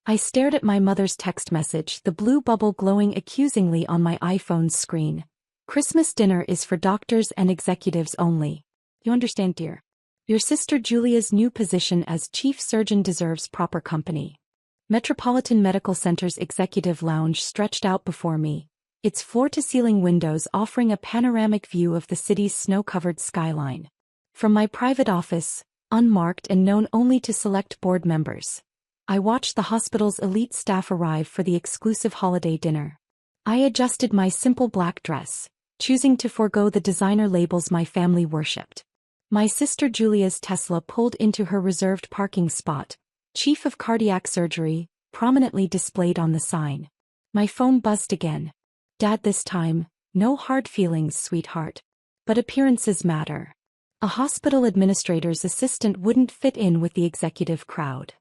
I stared at my mother's text message, the blue bubble glowing accusingly on my iPhone's screen. Christmas dinner is for doctors and executives only. You understand, dear? Your sister Julia's new position as chief surgeon deserves proper company. Metropolitan Medical Center's executive lounge stretched out before me, its floor-to-ceiling windows offering a panoramic view of the city's snow-covered skyline. From my private office, unmarked and known only to select board members, I watched the hospital's elite staff arrive for the exclusive holiday dinner. I adjusted my simple black dress, choosing to forego the designer labels my family worshipped. My sister Julia's Tesla pulled into her reserved parking spot, Chief of Cardiac Surgery, prominently displayed on the sign. My phone buzzed again. Dad, this time, no hard feelings, sweetheart. But appearances matter. A hospital administrator's assistant wouldn't fit in with the executive crowd.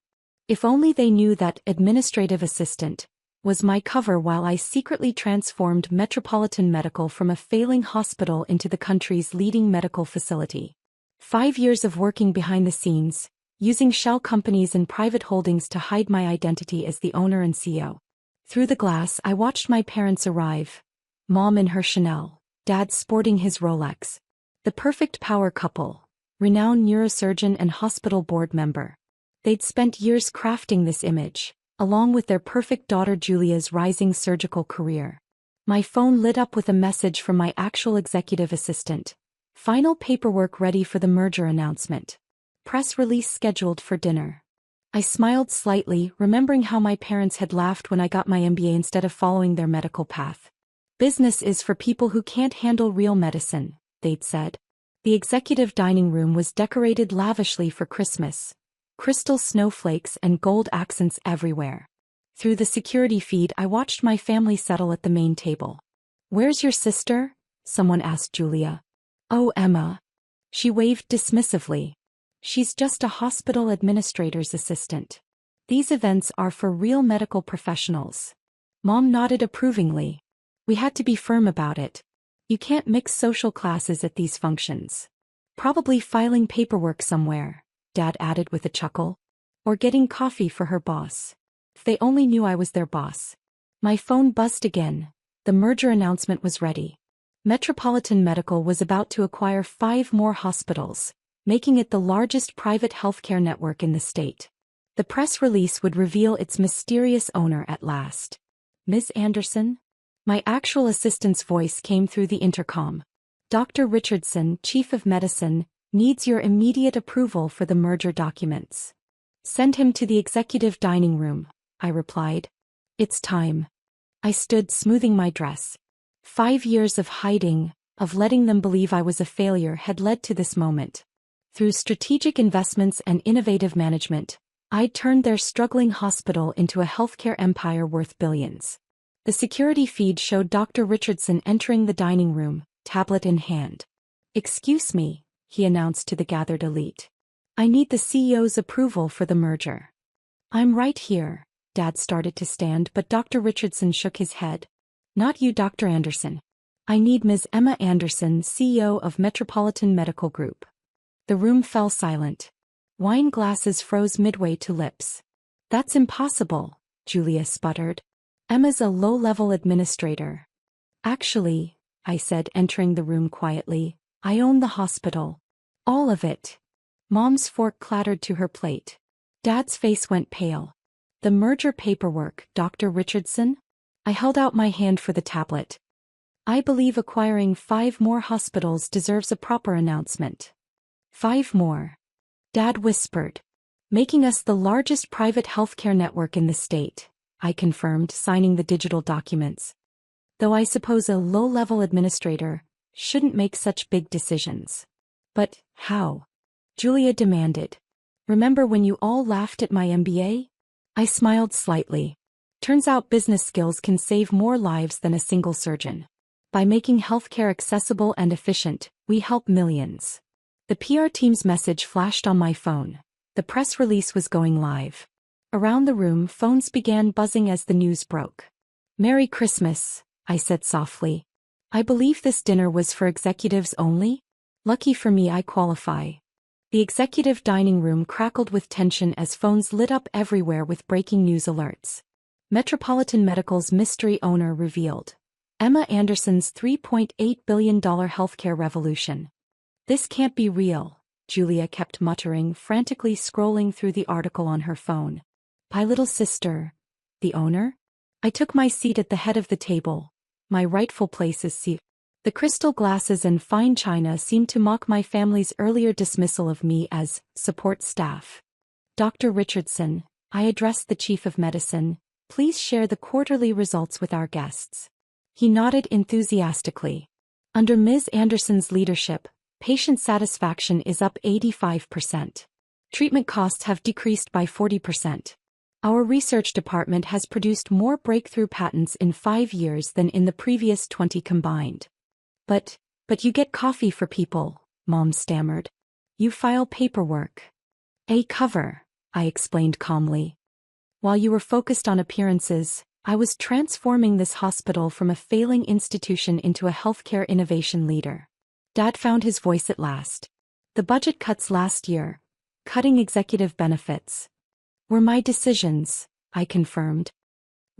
If only they knew that administrative assistant was my cover while I secretly transformed Metropolitan Medical from a failing hospital into the country's leading medical facility. 5 years of working behind the scenes, using shell companies and private holdings to hide my identity as the owner and CEO. Through the glass, I watched my parents arrive. Mom in her Chanel, Dad sporting his Rolex. The perfect power couple, renowned neurosurgeon and hospital board member. They'd spent years crafting this image, along with their perfect daughter Julia's rising surgical career. My phone lit up with a message from my actual executive assistant. Final paperwork ready for the merger announcement. Press release scheduled for dinner. I smiled slightly, remembering how my parents had laughed when I got my MBA instead of following their medical path. Business is for people who can't handle real medicine, they'd said. The executive dining room was decorated lavishly for Christmas. Crystal snowflakes and gold accents everywhere. Through the security feed, I watched my family settle at the main table. "Where's your sister?" someone asked Julia. "Oh, Emma." She waved dismissively. "She's just a hospital administrator's assistant. These events are for real medical professionals." Mom nodded approvingly. "We had to be firm about it. You can't mix social classes at these functions." "Probably filing paperwork somewhere," Dad added with a chuckle. "Or getting coffee for her boss. If they only knew I was their boss." My phone buzzed again. The merger announcement was ready. Metropolitan Medical was about to acquire 5 more hospitals, making it the largest private healthcare network in the state. The press release would reveal its mysterious owner at last. "Ms. Anderson?" My actual assistant's voice came through the intercom. "Dr. Richardson, Chief of Medicine, needs your immediate approval for the merger documents." "Send him to the executive dining room," I replied. "It's time." I stood smoothing my dress. 5 years of hiding, of letting them believe I was a failure had led to this moment. Through strategic investments and innovative management, I'd turned their struggling hospital into a healthcare empire worth billions. The security feed showed Dr. Richardson entering the dining room, tablet in hand. "Excuse me," he announced to the gathered elite. "I need the CEO's approval for the merger." "I'm right here." Dad started to stand, but Dr. Richardson shook his head. "Not you, Dr. Anderson. I need Ms. Emma Anderson, CEO of Metropolitan Medical Group." The room fell silent. Wine glasses froze midway to lips. "That's impossible," Julia sputtered. "Emma's a low-level administrator." "Actually," I said, entering the room quietly, "I own the hospital. All of it." Mom's fork clattered to her plate. Dad's face went pale. "The merger paperwork, Dr. Richardson?" I held out my hand for the tablet. "I believe acquiring 5 more hospitals deserves a proper announcement." 5 more. Dad whispered. "Making us the largest private healthcare network in the state," I confirmed, signing the digital documents. "Though I suppose a low-level administrator shouldn't make such big decisions." "But how?" Julia demanded. "Remember when you all laughed at my MBA?" I smiled slightly. "Turns out business skills can save more lives than a single surgeon. By making healthcare accessible and efficient, we help millions." The PR team's message flashed on my phone. The press release was going live. Around the room, phones began buzzing as the news broke. "Merry Christmas," I said softly. "I believe this dinner was for executives only? Lucky for me, I qualify." The executive dining room crackled with tension as phones lit up everywhere with breaking news alerts. Metropolitan Medical's mystery owner revealed. Emma Anderson's $3.8 billion healthcare revolution. This can't be real, Julia kept muttering, frantically scrolling through the article on her phone. My little sister. The owner? I took my seat at the head of the table. My rightful place is seat. The crystal glasses and fine china seemed to mock my family's earlier dismissal of me as support staff. Dr. Richardson, I addressed the chief of medicine, please share the quarterly results with our guests. He nodded enthusiastically. Under Ms. Anderson's leadership, patient satisfaction is up 85%. Treatment costs have decreased by 40%. Our research department has produced more breakthrough patents in 5 years than in the previous 20 combined. But you get coffee for people, Mom stammered. You file paperwork. A cover, I explained calmly. While you were focused on appearances, I was transforming this hospital from a failing institution into a healthcare innovation leader. Dad found his voice at last. The budget cuts last year, cutting executive benefits, were my decisions, I confirmed.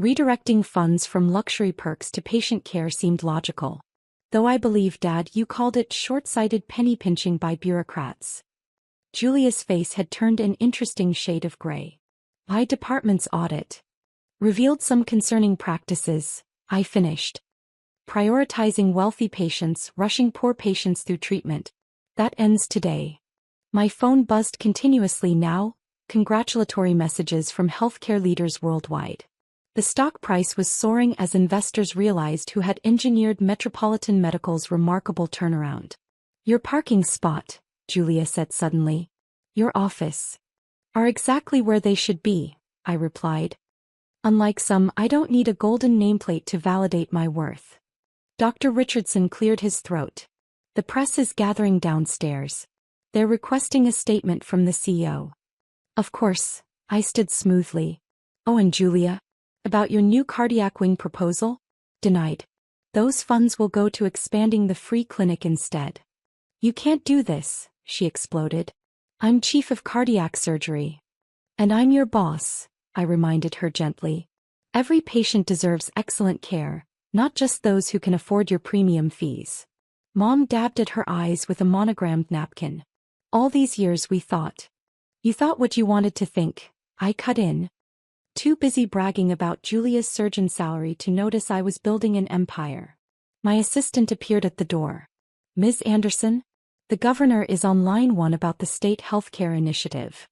Redirecting funds from luxury perks to patient care seemed logical. Though I believe, Dad, you called it short-sighted penny-pinching by bureaucrats. Julia's face had turned an interesting shade of gray. My department's audit revealed some concerning practices, I finished. Prioritizing wealthy patients, rushing poor patients through treatment. That ends today. My phone buzzed continuously now, congratulatory messages from healthcare leaders worldwide. The stock price was soaring as investors realized who had engineered Metropolitan Medical's remarkable turnaround. Your parking spot, Julia said suddenly. Your office. Are exactly where they should be, I replied. Unlike some, I don't need a golden nameplate to validate my worth. Dr. Richardson cleared his throat. The press is gathering downstairs. They're requesting a statement from the CEO. Of course, I stood smoothly. Oh, and Julia? About your new cardiac wing proposal? Denied. Those funds will go to expanding the free clinic instead. You can't do this, she exploded. I'm chief of cardiac surgery. And I'm your boss, I reminded her gently. Every patient deserves excellent care, not just those who can afford your premium fees. Mom dabbed at her eyes with a monogrammed napkin. All these years we thought. You thought what you wanted to think, I cut in. Too busy bragging about Julia's surgeon salary to notice I was building an empire. My assistant appeared at the door. Ms. Anderson? The governor is on line 1 about the state healthcare initiative.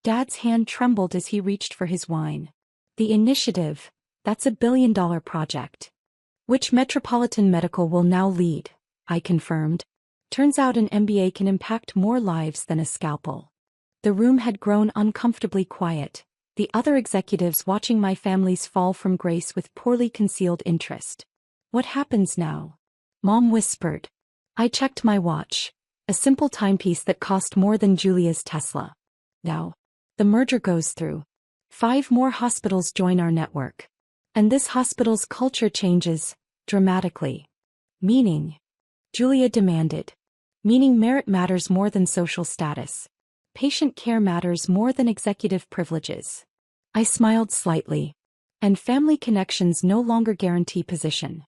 Dad's hand trembled as he reached for his wine. The initiative, that's $1 billion project. Which Metropolitan Medical will now lead, I confirmed. Turns out an MBA can impact more lives than a scalpel. The room had grown uncomfortably quiet, the other executives watching my family's fall from grace with poorly concealed interest. What happens now? Mom whispered. I checked my watch, a simple timepiece that cost more than Julia's Tesla. Now, the merger goes through. 5 more hospitals join our network. And this hospital's culture changes, dramatically. Meaning? Julia demanded. Meaning merit matters more than social status. Patient care matters more than executive privileges. I smiled slightly. And family connections no longer guarantee position.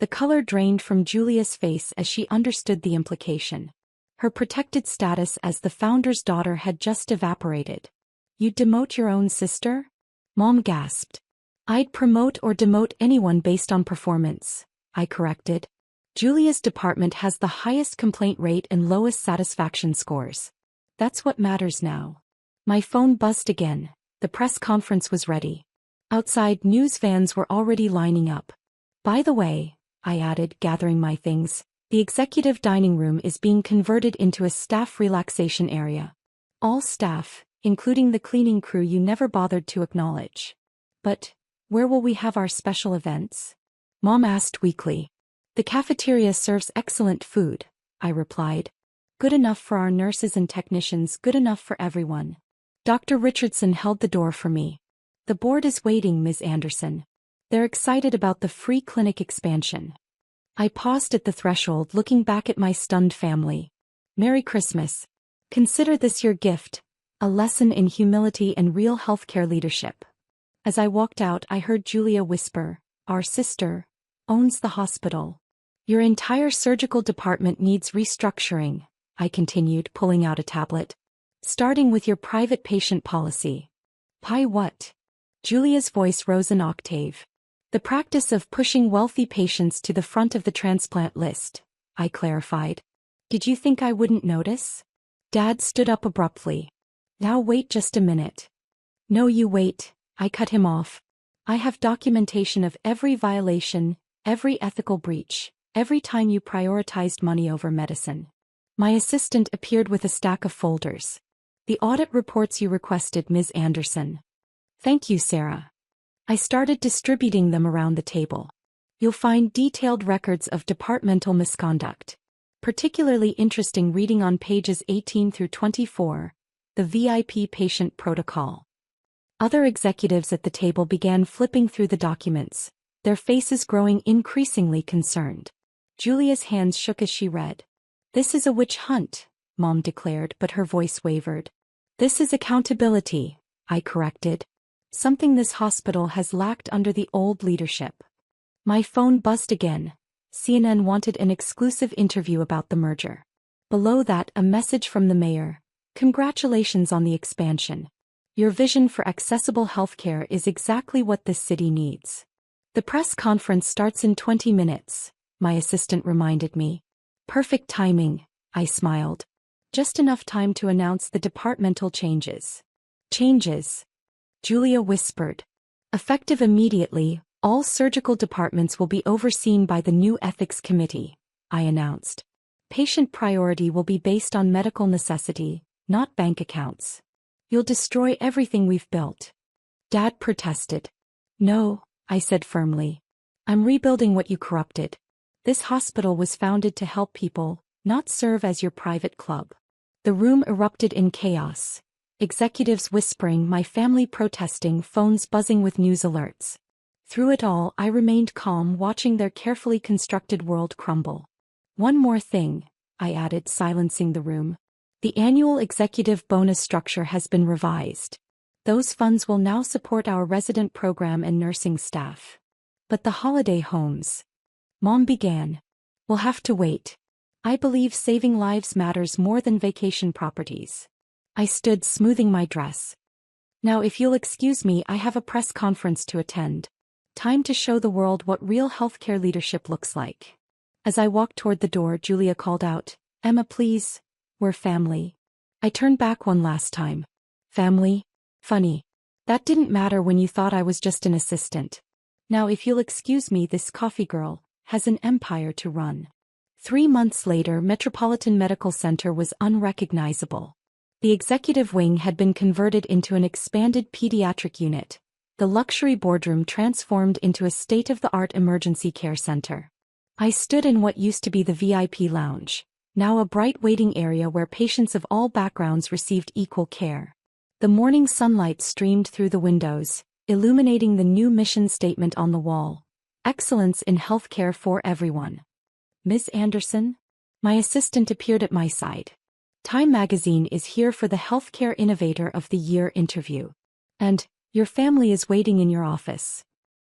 The color drained from Julia's face as she understood the implication. Her protected status as the founder's daughter had just evaporated. You'd demote your own sister? Mom gasped. I'd promote or demote anyone based on performance, I corrected. Julia's department has the highest complaint rate and lowest satisfaction scores. That's what matters now. My phone buzzed again. The press conference was ready. Outside, news vans were already lining up. By the way, I added, gathering my things, the executive dining room is being converted into a staff relaxation area. All staff, including the cleaning crew you never bothered to acknowledge. But, where will we have our special events? Mom asked weakly. The cafeteria serves excellent food, I replied. Good enough for our nurses and technicians, good enough for everyone. Dr. Richardson held the door for me. The board is waiting, Ms. Anderson. They're excited about the free clinic expansion. I paused at the threshold, looking back at my stunned family. Merry Christmas. Consider this your gift, a lesson in humility and real healthcare leadership. As I walked out, I heard Julia whisper, "Our sister owns the hospital. Your entire surgical department needs restructuring," I continued, pulling out a tablet. "Starting with your private patient policy." "Pi what?" Julia's voice rose an octave. "The practice of pushing wealthy patients to the front of the transplant list," I clarified. "Did you think I wouldn't notice?" Dad stood up abruptly. "Now wait just a minute." "No, you wait," I cut him off. "I have documentation of every violation, every ethical breach, every time you prioritized money over medicine." My assistant appeared with a stack of folders. "The audit reports you requested, Ms. Anderson." "Thank you, Sarah." I started distributing them around the table. "You'll find detailed records of departmental misconduct. Particularly interesting reading on pages 18 through 24, the VIP patient protocol." Other executives at the table began flipping through the documents, their faces growing increasingly concerned. Julia's hands shook as she read. "This is a witch hunt," Mom declared, but her voice wavered. "This is accountability," I corrected. "Something this hospital has lacked under the old leadership." My phone buzzed again. CNN wanted an exclusive interview about the merger. Below that, a message from the mayor. "Congratulations on the expansion. Your vision for accessible healthcare is exactly what this city needs." "The press conference starts in 20 minutes, my assistant reminded me. "Perfect timing," I smiled. "Just enough time to announce the departmental changes." "Changes?" Julia whispered. "Effective immediately, all surgical departments will be overseen by the new ethics committee," I announced. "Patient priority will be based on medical necessity, not bank accounts." "You'll destroy everything we've built." Dad protested. "No," I said firmly. "I'm rebuilding what you corrupted. This hospital was founded to help people, not serve as your private club." The room erupted in chaos. Executives whispering, my family protesting, phones buzzing with news alerts. Through it all, I remained calm, watching their carefully constructed world crumble. "One more thing," I added, silencing the room. "The annual executive bonus structure has been revised. Those funds will now support our resident program and nursing staff." "But the holiday homes," Mom began. "We'll have to wait. I believe saving lives matters more than vacation properties." I stood, smoothing my dress. "Now if you'll excuse me, I have a press conference to attend. Time to show the world what real healthcare leadership looks like." As I walked toward the door, Julia called out, "Emma, please. We're family." I turned back one last time. "Family? Funny. That didn't matter when you thought I was just an assistant. Now if you'll excuse me, this coffee girl has an empire to run." 3 months later, Metropolitan Medical Center was unrecognizable. The executive wing had been converted into an expanded pediatric unit, the luxury boardroom transformed into a state-of-the-art emergency care center. I stood in what used to be the VIP lounge, now a bright waiting area where patients of all backgrounds received equal care. The morning sunlight streamed through the windows, illuminating the new mission statement on the wall: "Excellence in healthcare for everyone." "Ms. Anderson?" My assistant appeared at my side. "Time magazine is here for the Healthcare Innovator of the Year interview. And your family is waiting in your office."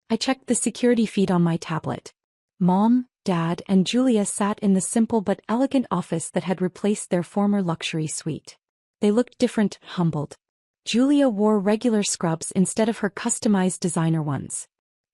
I checked the security feed on my tablet. Mom, Dad, and Julia sat in the simple but elegant office that had replaced their former luxury suite. They looked different, humbled. Julia wore regular scrubs instead of her customized designer ones.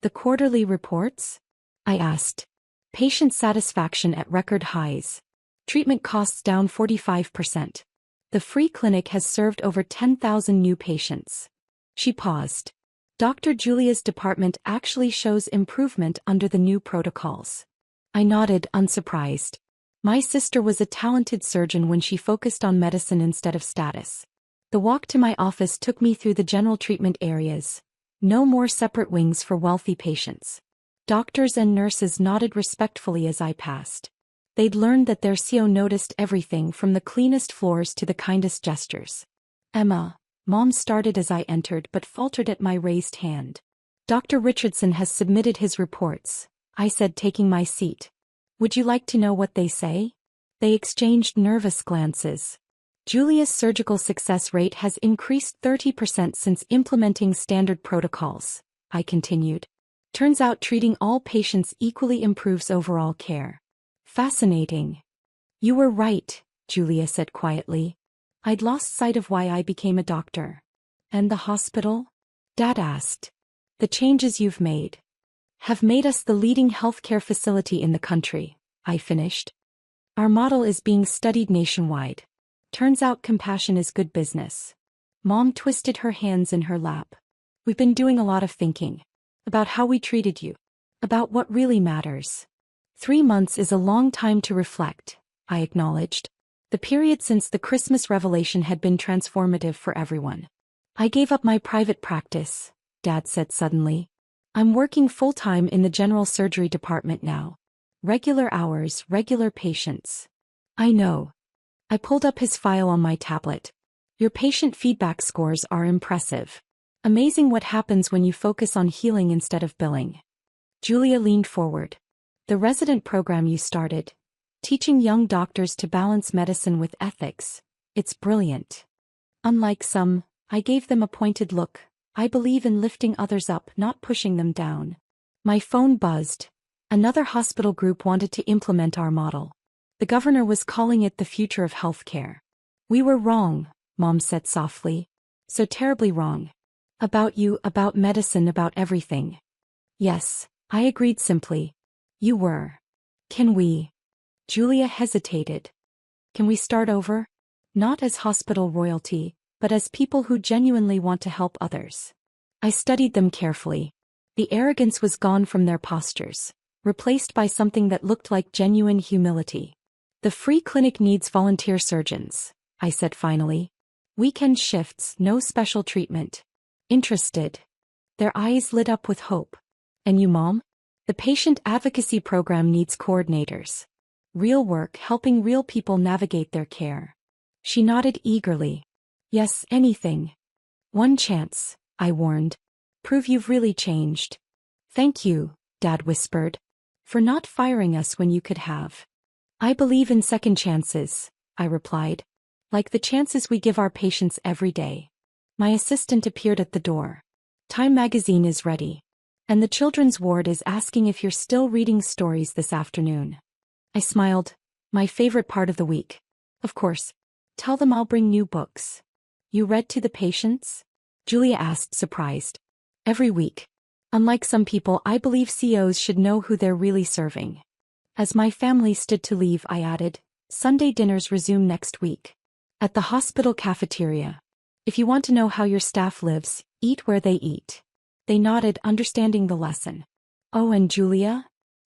"The quarterly reports?" I asked. "Patient satisfaction at record highs. Treatment costs down 45%. The free clinic has served over 10,000 new patients." She paused. "Dr. Julia's department actually shows improvement under the new protocols." I nodded, unsurprised. My sister was a talented surgeon when she focused on medicine instead of status. The walk to my office took me through the general treatment areas. No more separate wings for wealthy patients. Doctors and nurses nodded respectfully as I passed. They'd learned that their CEO noticed everything from the cleanest floors to the kindest gestures. "Emma," Mom started as I entered but faltered at my raised hand. "Dr. Richardson has submitted his reports," I said, taking my seat. "Would you like to know what they say?" They exchanged nervous glances. Julia's surgical success rate has increased 30% since implementing standard protocols, I continued. Turns out treating all patients equally improves overall care. Fascinating. You were right, Julia said quietly. I'd lost sight of why I became a doctor. And the hospital? Dad asked. The changes you've made have made us the leading healthcare facility in the country, I finished. Our model is being studied nationwide. Turns out compassion is good business. Mom twisted her hands in her lap. We've been doing a lot of thinking. About how we treated you. About what really matters. 3 months is a long time to reflect, I acknowledged. The period since the Christmas revelation had been transformative for everyone. I gave up my private practice, Dad said suddenly. I'm working full-time in the general surgery department now. Regular hours, regular patients. I know. I pulled up his file on my tablet. Your patient feedback scores are impressive. Amazing what happens when you focus on healing instead of billing. Julia leaned forward. The resident program you started, teaching young doctors to balance medicine with ethics, it's brilliant. Unlike some, I gave them a pointed look. I believe in lifting others up, not pushing them down. My phone buzzed. Another hospital group wanted to implement our model. The governor was calling it the future of healthcare. We were wrong, Mom said softly. So terribly wrong. About you, about medicine, about everything. Yes, I agreed simply. You were. Can we? Julia hesitated. Can we start over? Not as hospital royalty, but as people who genuinely want to help others. I studied them carefully. The arrogance was gone from their postures, replaced by something that looked like genuine humility. The free clinic needs volunteer surgeons, I said finally. Weekend shifts, no special treatment. Interested. Their eyes lit up with hope. And you, Mom? The patient advocacy program needs coordinators. Real work helping real people navigate their care. She nodded eagerly. Yes, anything. One chance, I warned. Prove you've really changed. Thank you, Dad whispered. For not firing us when you could have. I believe in second chances, I replied. Like the chances we give our patients every day. My assistant appeared at the door. Time magazine is ready. And the children's ward is asking if you're still reading stories this afternoon. I smiled. My favorite part of the week. Of course. Tell them I'll bring new books. You read to the patients? Julia asked, surprised. Every week. Unlike some people, I believe CEOs should know who they're really serving. As my family stood to leave, I added, Sunday dinners resume next week. At the hospital cafeteria. If you want to know how your staff lives, eat where they eat. They nodded, understanding the lesson. Oh, and Julia?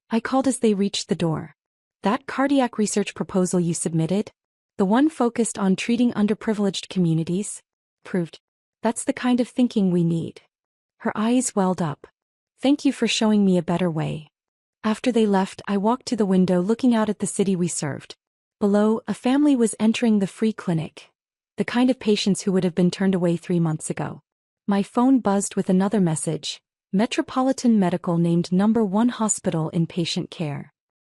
I called as they reached the door. That cardiac research proposal you submitted? The one focused on treating underprivileged communities? Proved. That's the kind of thinking we need. Her eyes welled up. Thank you for showing me a better way. After they left, I walked to the window looking out at the city we served. Below, a family was entering the free clinic. The kind of patients who would have been turned away 3 months ago. My phone buzzed with another message. Metropolitan Medical named #1 hospital in patient care.